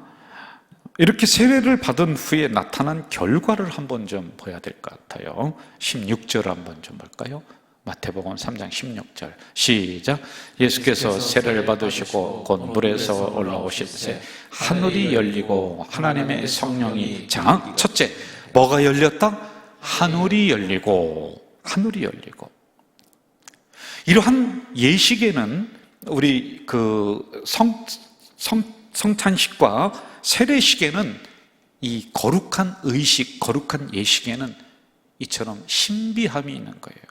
이렇게 세례를 받은 후에 나타난 결과를 한번 좀 봐야 될 것 같아요. 16절 한번 좀 볼까요? 마태복음 3장 16절 시작. 예수께서 세례를 받으시고 곧 물에서 올라오실 때 하늘이 열리고 하나님의 성령이, 자, 첫째, 뭐가 열렸다? 하늘이 열리고. 이러한 예식에는 우리 성찬식과 세례식에는 이 거룩한 의식, 거룩한 예식에는 이처럼 신비함이 있는 거예요.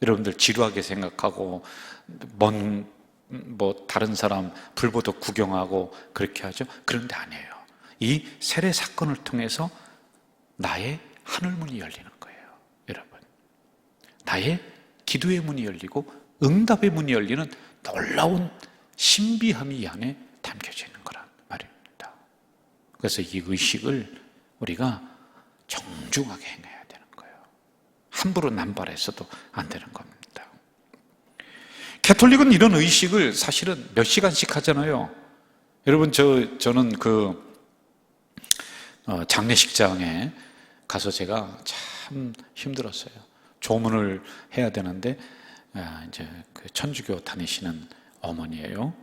여러분들 지루하게 생각하고 다른 사람 불보듯 구경하고 그렇게 하죠. 그런데 아니에요. 이 세례 사건을 통해서 나의 하늘문이 열리는 거예요. 여러분, 나의 기도의 문이 열리고 응답의 문이 열리는 놀라운 신비함이 이 안에 담겨져 있는 거란 말입니다. 그래서 이 의식을 우리가 정중하게 행해야 되는 거예요. 함부로 남발해서도 안 되는 겁니다. 가톨릭은 이런 의식을 사실은 몇 시간씩 하잖아요. 여러분, 저는 장례식장에 가서 제가 참 힘들었어요. 조문을 해야 되는데, 이제 그 천주교 다니시는 어머니예요.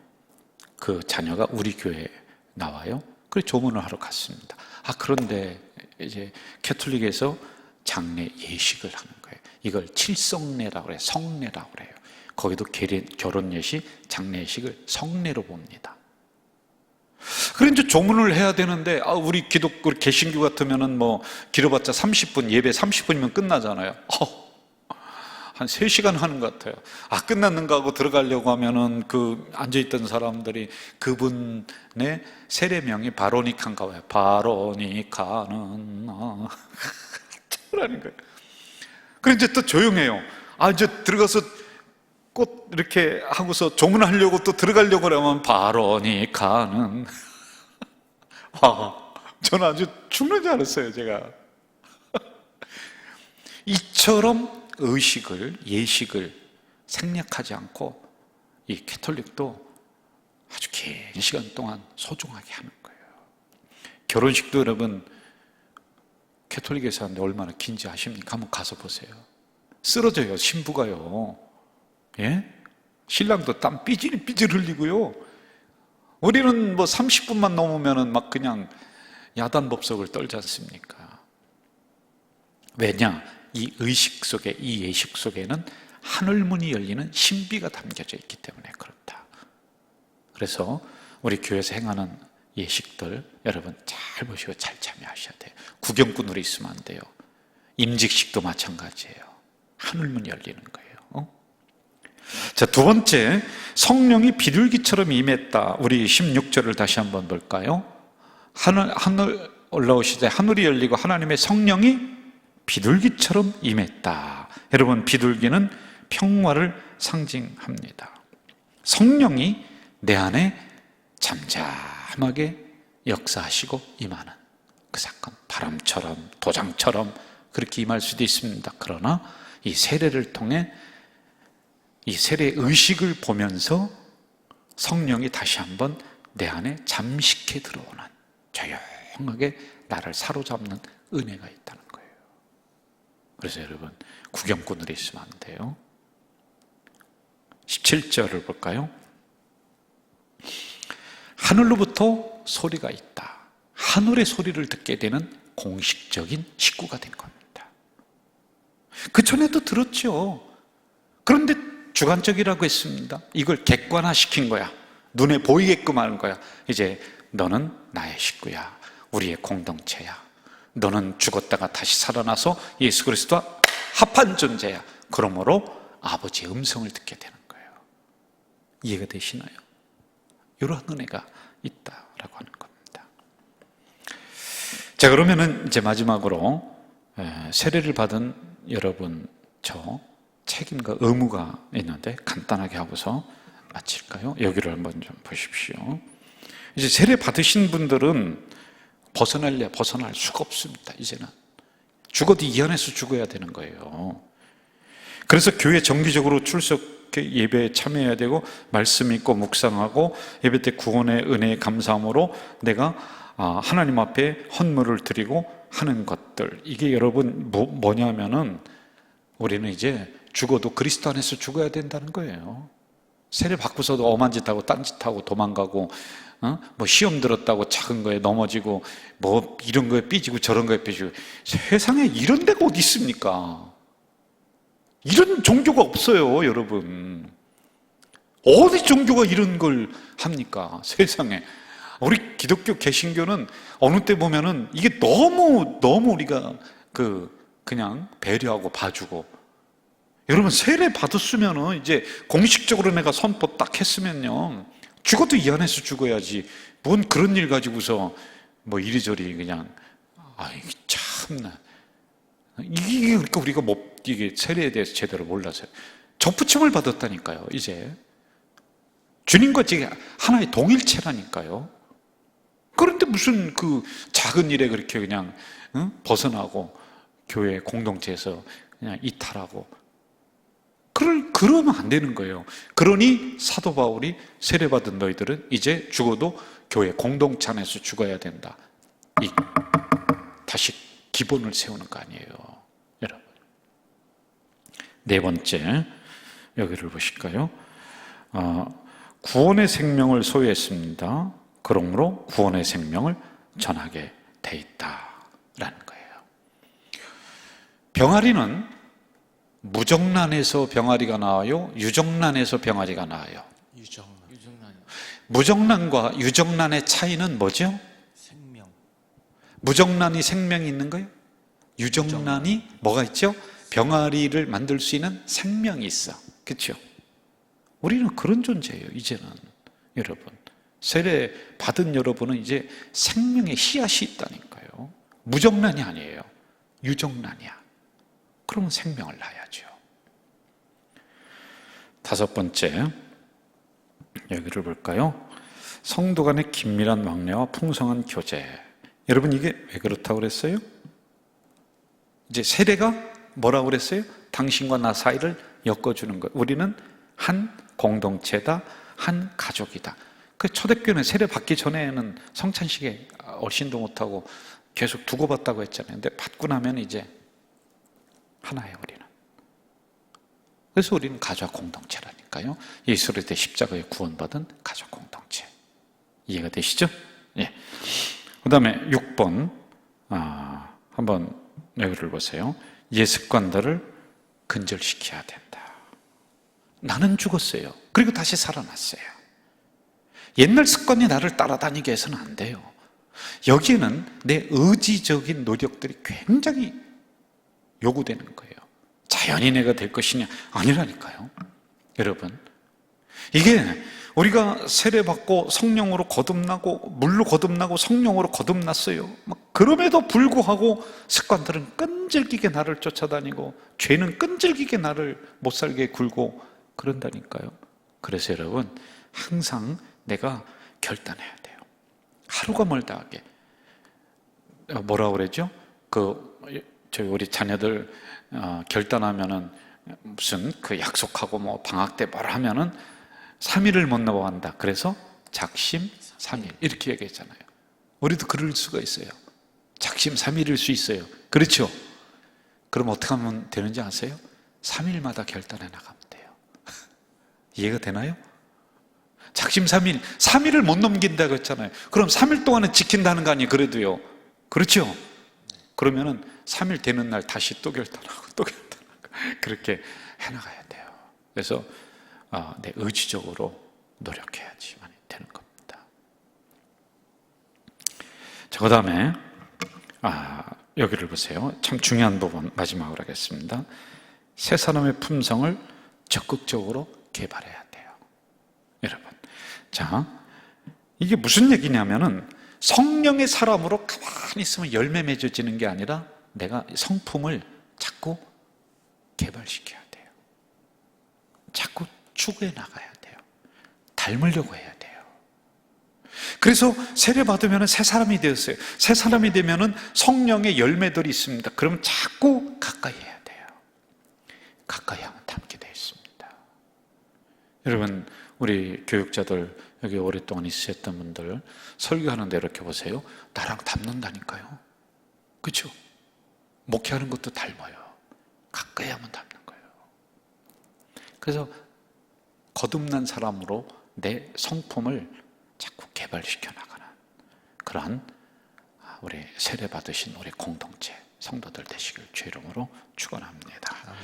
그 자녀가 우리 교회에 나와요. 그래서 조문을 하러 갔습니다. 그런데 이제 가톨릭에서 장례 예식을 하는 거예요. 이걸 칠성례라고 그래요. 성례라고 그래요. 거기도 결혼 예식, 장례 예식을 성례로 봅니다. 그래 이제 조문을 해야 되는데, 우리 개신교 같으면은 길어봤자 30분, 예배 30분이면 끝나잖아요. 한 3시간 하는 것 같아요. 끝났는가 하고 들어가려고 하면은 앉아있던 사람들이 그분의 세례명이 바로니카인가 봐요. 바로니카는 라는 거예요. 그래 이제 또 조용해요. 이제 들어가서 꽃 이렇게 하고서 조문하려고 또 들어가려고 하면 바로니카는 저는 아주 죽는 줄 알았어요, 제가. 이 이처럼 의식을, 예식을 생략하지 않고 이 캐톨릭도 아주 긴 시간 동안 소중하게 하는 거예요. 결혼식도 여러분 캐톨릭에서 하는데 얼마나 긴지 아십니까? 한번 가서 보세요. 쓰러져요, 신부가요. 예? 신랑도 땀 삐질삐질 흘리고요. 우리는 뭐 30분만 넘으면은 막 그냥 야단법석을 떨지 않습니까? 왜냐? 이 의식 속에, 이 예식 속에는 하늘문이 열리는 신비가 담겨져 있기 때문에 그렇다. 그래서 우리 교회에서 행하는 예식들 여러분 잘 보시고 잘 참여하셔야 돼요. 구경꾼으로 있으면 안 돼요. 임직식도 마찬가지예요. 하늘문이 열리는 거예요. 자, 두 번째, 성령이 비둘기처럼 임했다. 우리 16절을 다시 한번 볼까요? 하늘 올라오시되 하늘이 열리고 하나님의 성령이 비둘기처럼 임했다. 여러분, 비둘기는 평화를 상징합니다. 성령이 내 안에 잠잠하게 역사하시고 임하는 그 사건, 바람처럼 도장처럼 그렇게 임할 수도 있습니다. 그러나 이 세례를 통해 이 세례 의식을 보면서 성령이 다시 한번 내 안에 잠식해 들어오는, 조용하게 나를 사로잡는 은혜가 있다는 거예요. 그래서 여러분 구경꾼으로 있으면 안 돼요. 17절을 볼까요? 하늘로부터 소리가 있다. 하늘의 소리를 듣게 되는 공식적인 식구가 된 겁니다. 그 전에도 들었죠. 그런데 주관적이라고 했습니다. 이걸 객관화시킨 거야. 눈에 보이게끔 하는 거야. 이제 너는 나의 식구야. 우리의 공동체야. 너는 죽었다가 다시 살아나서 예수 그리스도와 합한 존재야. 그러므로 아버지의 음성을 듣게 되는 거예요. 이해가 되시나요? 이러한 은혜가 있다라고 하는 겁니다. 자, 그러면은 이제 마지막으로 세례를 받은 여러분, 저 책임과 의무가 있는데 간단하게 하고서 마칠까요? 여기를 한번 좀 보십시오. 이제 세례 받으신 분들은 벗어날 수가 없습니다. 이제는 죽어도 이 안에서 죽어야 되는 거예요. 그래서 교회 정기적으로 출석해 예배에 참여해야 되고, 말씀 읽고 묵상하고, 예배 때 구원의 은혜에 감사함으로 내가 하나님 앞에 헌물을 드리고 하는 것들, 이게 여러분 뭐냐면은 우리는 이제 죽어도 그리스도 안에서 죽어야 된다는 거예요. 세례 받고서도 엄한 짓 하고 딴짓하고 도망가고, 뭐 시험 들었다고 작은 거에 넘어지고, 뭐 이런 거에 삐지고 저런 거에 삐지고, 세상에 이런 데가 어디 있습니까? 이런 종교가 없어요, 여러분. 어디 종교가 이런 걸 합니까? 세상에. 우리 기독교 개신교는 어느 때 보면은 이게 너무 우리가 그냥 배려하고 봐주고, 여러분 세례 받았으면은 이제 공식적으로 내가 선포 딱 했으면요, 죽어도 이 안에서 죽어야지. 뭔 그런 일 가지고서 뭐 이리저리 그냥, 이게 참나. 이게 그러니까 우리가 이게 세례에 대해서 제대로 몰라서요. 접붙임을 받았다니까요. 이제 주님과 지금 하나의 동일체라니까요. 그런데 무슨 그 작은 일에 그렇게 그냥 벗어나고 교회 공동체에서 그냥 이탈하고, 그러면 안 되는 거예요. 그러니 사도 바울이 세례받은 너희들은 이제 죽어도 교회 공동체 안에서 죽어야 된다. 다시 기본을 세우는 거 아니에요, 여러분. 네 번째, 여기를 보실까요? 구원의 생명을 소유했습니다. 그러므로 구원의 생명을 전하게 돼 있다라는 거예요. 병아리는 무정란에서 병아리가 나와요? 유정란에서 병아리가 나와요? 유정란. 무정란과 유정란의 차이는 뭐죠? 생명. 무정란이 생명이 있는 거예요? 유정란이 뭐가 있죠? 병아리를 만들 수 있는 생명이 있어. 그렇죠? 우리는 그런 존재예요, 이제는. 여러분, 세례 받은 여러분은 이제 생명의 씨앗이 있다니까요. 무정란이 아니에요. 유정란이야. 그러면 생명을 낳아야죠. 다섯 번째, 여기를 볼까요? 성도 간의 긴밀한 왕래와 풍성한 교제. 여러분, 이게 왜 그렇다고 그랬어요? 이제 세례가 뭐라고 그랬어요? 당신과 나 사이를 엮어주는 거예요. 우리는 한 공동체다, 한 가족이다. 그 초대교회는 세례 받기 전에는 성찬식에 얼씬도 못하고 계속 두고 받다고 했잖아요. 근데 받고 나면 이제 하나예요, 우리는. 그래서 우리는 가족 공동체라니까요. 예수 그리스도의 십자가에 구원받은 가족 공동체. 이해가 되시죠? 예. 그 다음에 6번, 한번 여기를 보세요. 옛 습관들을 근절시켜야 된다. 나는 죽었어요. 그리고 다시 살아났어요. 옛날 습관이 나를 따라다니게 해서는 안 돼요. 여기에는 내 의지적인 노력들이 굉장히 요구되는 거예요. 자연히 내가 될 것이냐? 아니라니까요. 여러분, 이게 우리가 세례받고 성령으로 거듭나고 물로 거듭나고 성령으로 거듭났어요. 그럼에도 불구하고 습관들은 끈질기게 나를 쫓아다니고 죄는 끈질기게 나를 못살게 굴고 그런다니까요. 그래서 여러분, 항상 내가 결단해야 돼요. 하루가 멀다 하게. 뭐라고 그러죠? 저희 우리 자녀들 결단하면은 무슨 그 약속하고 뭐 방학 때 뭐라 하면은 3일을 못 넘어간다. 그래서 작심 3일 이렇게 얘기했잖아요. 우리도 그럴 수가 있어요. 작심 3일일 수 있어요. 그렇죠? 그럼 어떻게 하면 되는지 아세요? 3일마다 결단해 나가면 돼요. 이해가 되나요? 작심 3일, 3일을 못 넘긴다고 했잖아요. 그럼 3일 동안은 지킨다는 거 아니에요? 그래도요. 그렇죠? 그러면은 3일 되는 날 다시 또 결단하고 또 결단하고 그렇게 해나가야 돼요. 그래서 내 의지적으로 노력해야지만 되는 겁니다. 자, 그 다음에 여기를 보세요. 참 중요한 부분 마지막으로 하겠습니다. 새 사람의 품성을 적극적으로 개발해야 돼요. 여러분, 자, 이게 무슨 얘기냐면은 성령의 사람으로 가만히 있으면 열매 맺어지는 게 아니라 내가 성품을 자꾸 개발시켜야 돼요. 자꾸 추구해 나가야 돼요. 닮으려고 해야 돼요. 그래서 세례 받으면 새 사람이 되었어요. 새 사람이 되면 성령의 열매들이 있습니다. 그러면 자꾸 가까이 해야 돼요. 가까이 하면 닮게 되어 있습니다. 여러분, 우리 교육자들 여기 오랫동안 있으셨던 분들 설교하는데 이렇게 보세요. 나랑 닮는다니까요. 그렇죠? 목회하는 것도 닮아요. 가까이 하면 닮는 거예요. 그래서 거듭난 사람으로 내 성품을 자꾸 개발시켜 나가는 그러한 우리 세례 받으신 우리 공동체 성도들 되시길 주의 이름으로 축원합니다.